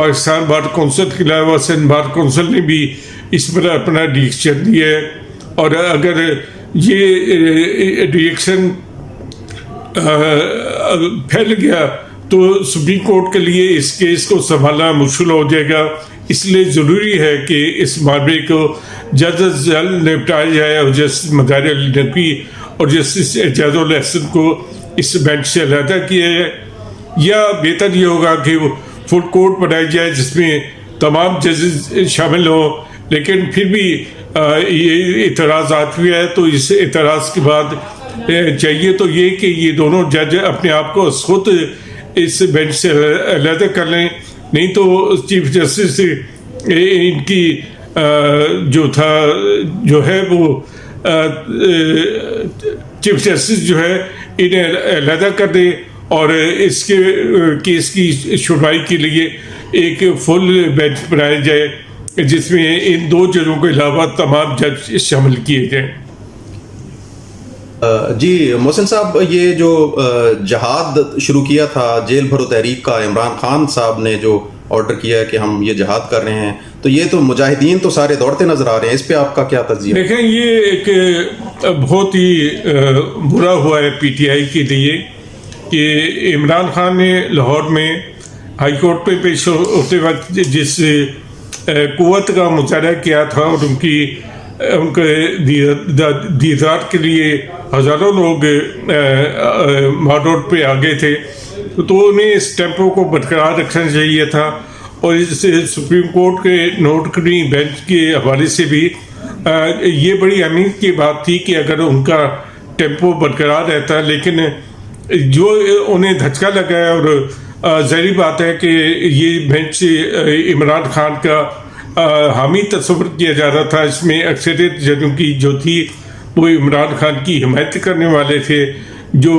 Pakistan bar council کے علاوہ Sindh bar council نے بھی اس پر اپنا ریئیکشن دیا ہے، اور اگر یہ ریئیکشن پھیل گیا تو سپریم کورٹ کے لیے اس کیس کو سنبھالنا مشکل ہو جائے گا. اس لیے ضروری ہے کہ اس معاملے کو جلد از جلد نپٹایا جائے، اور جسٹس مظاہر علی نقوی اور جسٹس اعجاز الاحسن کو اس بینچ سے علیحدہ کیا جائے، یا بہتر یہ ہوگا کہ فل کورٹ بنائی جائے جس میں تمام ججز شامل ہوں. لیکن پھر بھی یہ اعتراضات ہوئے ہیں، تو اس اعتراض کے بعد چاہیے تو یہ کہ یہ دونوں جج اپنے آپ کو خود اس بینچ سے علیحدہ کر لیں، نہیں تو چیف جسٹس ان کی جو ہے وہ چیف جسٹس جو ہے انہیں علیحدہ کر دیں، اور اس کے کیس کی سنوائی کے لیے ایک فل بینچ بنایا جائے جس میں ان دو ججوں کے علاوہ تمام جج شامل کیے جائیں. جی محسن صاحب، یہ جو جہاد شروع کیا تھا جیل بھرو تحریک کا، عمران خان صاحب نے جو آرڈر کیا ہے کہ ہم یہ جہاد کر رہے ہیں، تو یہ تو مجاہدین تو سارے دوڑتے نظر آ رہے ہیں، اس پہ آپ کا کیا تجزیہ؟ دیکھیں، یہ ایک بہت ہی برا ہوا ہے پی ٹی آئی کے لیے کہ عمران خان نے لاہور میں ہائی کورٹ پہ پیش ہوتے وقت جس قوت کا مظاہرہ کیا تھا، اور ان کے دیدار کے لیے ہزاروں لوگ مار روڈ پہ آ گئے تھے، تو انہیں اس ٹیمپو کو برقرار رکھنا چاہیے تھا. اور اس سپریم کورٹ کے نوٹ کرنی بینچ کے حوالے سے بھی یہ بڑی اہمیت کی بات تھی کہ اگر ان کا ٹیمپو برقرار رہتا. لیکن جو انہیں دھچکا لگا ہے، اور ظاہری بات ہے کہ یہ بینچ عمران خان کا حامی تصور کیا جا رہا تھا، اس میں اکثریت ججوں کی جو تھی وہ عمران خان کی حمایت کرنے والے تھے، جو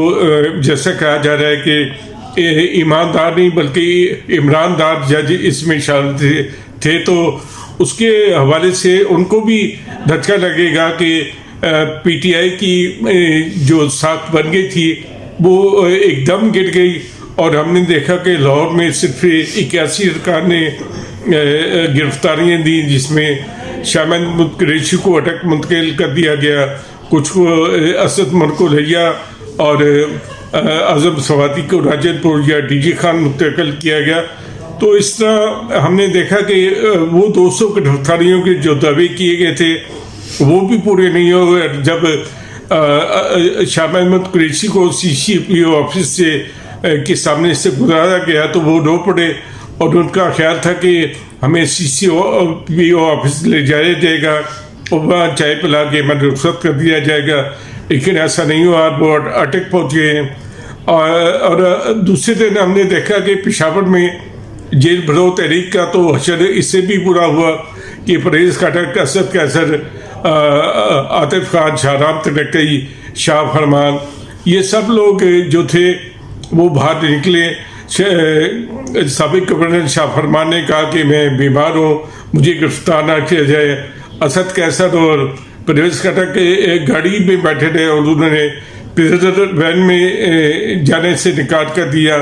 جیسا کہا جا رہا ہے کہ ایماندار نہیں بلکہ عمران دار جج اس میں شامل تھے. تو اس کے حوالے سے ان کو بھی دھچکا لگے گا کہ پی ٹی آئی کی جو ساکھ بن گئی تھی وہ ایک دم گر گئی. اور ہم نے دیکھا کہ لاہور میں صرف 81 ارکان نے گرفتاریاں دی، جس میں شاہ محمود قریشی کو اٹک منتقل کر دیا گیا، کچھ کو اسد مرکولیہ اور اعظم سوادی کو راجن پور یا ڈی جی خان منتقل کیا گیا. تو اس طرح ہم نے دیکھا کہ وہ 200 گرفتاریوں کے جو دعوے کیے گئے تھے وہ بھی پورے نہیں ہوئے. جب شاہ محمود قریشی کو سی سی پی او آفس کے سامنے سے گزارا گیا تو وہ رو پڑے، اور ان کا خیال تھا کہ ہمیں سی سی پی او آفس لے جایا جائے گا اور وہاں چائے پلا کے ہمیں رخصت کر دیا جائے گا. لیکن ایسا نہیں ہوا، وہ اٹک پہنچ گئے ہیں. اور دوسرے دن ہم نے دیکھا کہ پشاور میں جیل بھرو تحریک کا تو حشر اس سے بھی برا ہوا کہ پرویز خٹک، اسد قیصر، عاطف خان، شاہرام ترکی، شاہ فرمان، یہ سب لوگ جو تھے وہ باہر نکلے. سابق گورنر شاہ فرمان نے کہا کہ میں بیمار ہوں، مجھے گرفتار نہ کیا جائے. اسد قیصر اور پرویز خٹک گاڑی میں بیٹھے رہے اور انہوں نے پریزنر وین میں جانے سے انکار کر دیا.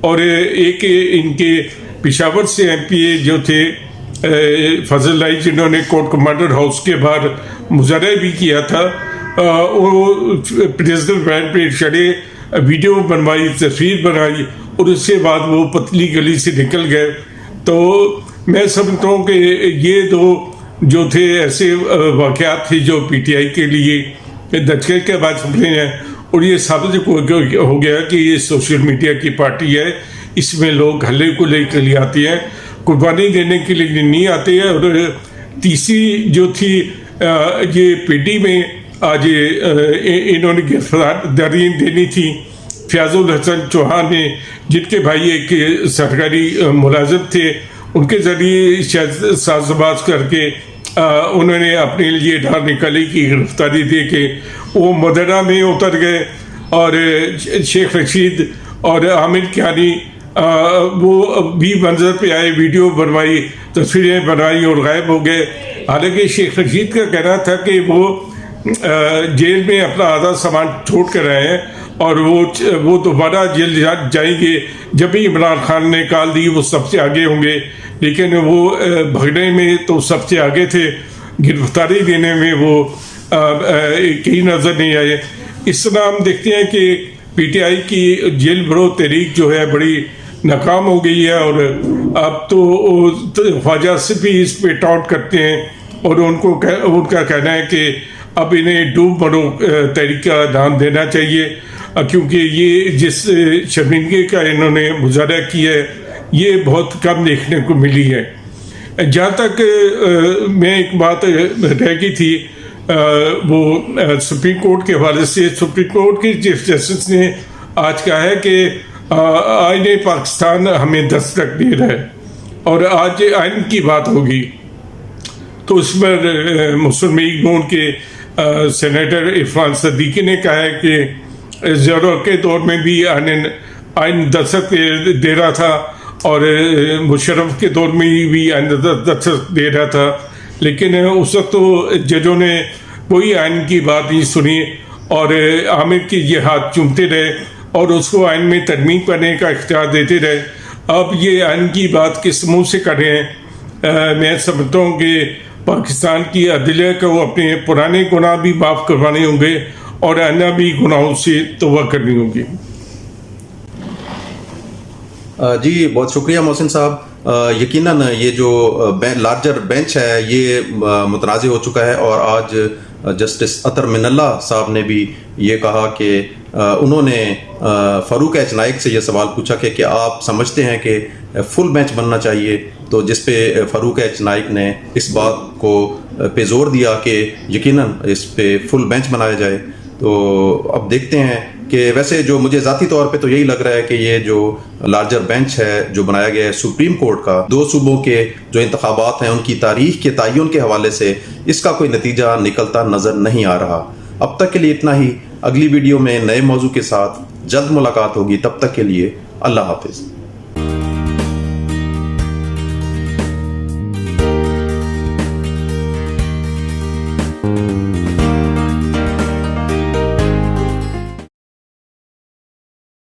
اور ایک ان کے پشاور سے ایم پی اے جو تھے فضل لائی، جنہوں نے کورٹ کمانڈر ہاؤس کے باہر مظاہرہ بھی کیا تھا، وہ پریزنر وین پہ چڑھے، ویڈیو بنوائی، تصویر بنائی، اور اس کے بعد وہ پتلی گلی سے نکل گئے. تو میں سمجھتا ہوں کہ یہ دو جو تھے ایسے واقعات تھے جو پی ٹی آئی کے لیے دھچکے کے بعد سمجھے ہیں. اور یہ ثابت ہو گیا کہ یہ سوشل میڈیا کی پارٹی ہے، اس میں لوگ ہلے کو لے کے لیے آتے ہیں، قربانی دینے کے لیے نہیں آتے ہیں. اور تیسری جو تھی یہ پی ڈی میں آج انہوں نے گرفتاری دینی تھی فیاض الحسن چوہان نے، جن کے بھائی ایک سرکاری ملازم تھے، ان کے ذریعے شاید ساز باز کر کے انہوں نے اپنے لیے ڈھار نکالی کی گرفتاری دے کے وہ مدینہ میں اتر گئے. اور شیخ رشید اور عامر کیانی وہ بھی منظر پہ آئے، ویڈیو بنوائی، تصویریں بنائی اور غائب ہو گئے. حالانکہ شیخ رشید کا کہنا تھا کہ وہ جیل میں اپنا آدھا سامان چھوڑ کر آئے ہیں اور وہ دوبارہ جیل جائیں گے. جب بھی عمران خان نے کال دی وہ سب سے آگے ہوں گے، لیکن وہ بھگنے میں تو سب سے آگے تھے، گرفتاری دینے میں وہ کہیں نظر نہیں آئے. اس طرح ہم دیکھتے ہیں کہ پی ٹی آئی کی جیل بھرو تحریک جو ہے بڑی ناکام ہو گئی ہے، اور اب تو خواجہ سے بھی اس پہ ٹاؤٹ کرتے ہیں، اور ان کا کہنا ہے کہ اب انہیں ڈوب مرو تحریک کا نام دینا چاہیے، کیونکہ یہ جس شرمندگی کا انہوں نے مظاہرہ کیا ہے یہ بہت کم دیکھنے کو ملی ہے. جہاں تک میں ایک بات رہ گئی تھی وہ سپریم کورٹ کے حوالے سے، سپریم کورٹ کے چیف جسٹس نے آج کہا ہے کہ آئین پاکستان ہمیں دستک دے رہا ہے، اور آج آئین کی بات ہوگی تو اس پر مسلم لیگ نون کے سینیٹر عرفان صدیقی نے کہا ہے کہ زیادہ کے دور میں بھی آئین دستک دے رہا تھا، اور مشرف کے دور میں بھی آئین دستک دے رہا تھا، لیکن اس وقت تو ججوں نے کوئی آئین کی بات نہیں سنی اور عامر کی یہ ہاتھ چومتے رہے اور اس کو آئین میں ترمیم کرنے کا اختیار دیتے رہے. اب یہ آئین کی بات کس منہ سے کر رہے ہیں؟ میں سمجھتا ہوں کہ پاکستان کی عدلیہ کو اپنے پرانے گناہ بھی معاف کروانے ہوں گے اور آئندہ بھی گناہوں سے توبہ کرنی ہوگی. جی بہت شکریہ محسن صاحب. یقیناً یہ جو لارجر بینچ ہے یہ متنازع ہو چکا ہے، اور آج جسٹس اطہر من اللہ صاحب نے بھی یہ کہا کہ انہوں نے فاروق ایچ نائک سے یہ سوال پوچھا کہ کیا آپ سمجھتے ہیں کہ فل بینچ بننا چاہیے، تو جس پہ فاروق ایچ نائک نے اس بات کو پہ زور دیا کہ یقیناً اس پہ فل بینچ بنایا جائے. تو اب دیکھتے ہیں کہ ویسے جو مجھے ذاتی طور پہ تو یہی لگ رہا ہے کہ یہ جو لارجر بینچ ہے جو بنایا گیا ہے سپریم کورٹ کا، 2 صوبوں کے جو انتخابات ہیں ان کی تاریخ کے تعین کے حوالے سے اس کا کوئی نتیجہ نکلتا نظر نہیں آ رہا. اب تک کے لیے اتنا ہی. اگلی ویڈیو میں نئے موضوع کے ساتھ جلد ملاقات ہوگی. تب تک کے لیے اللہ حافظ.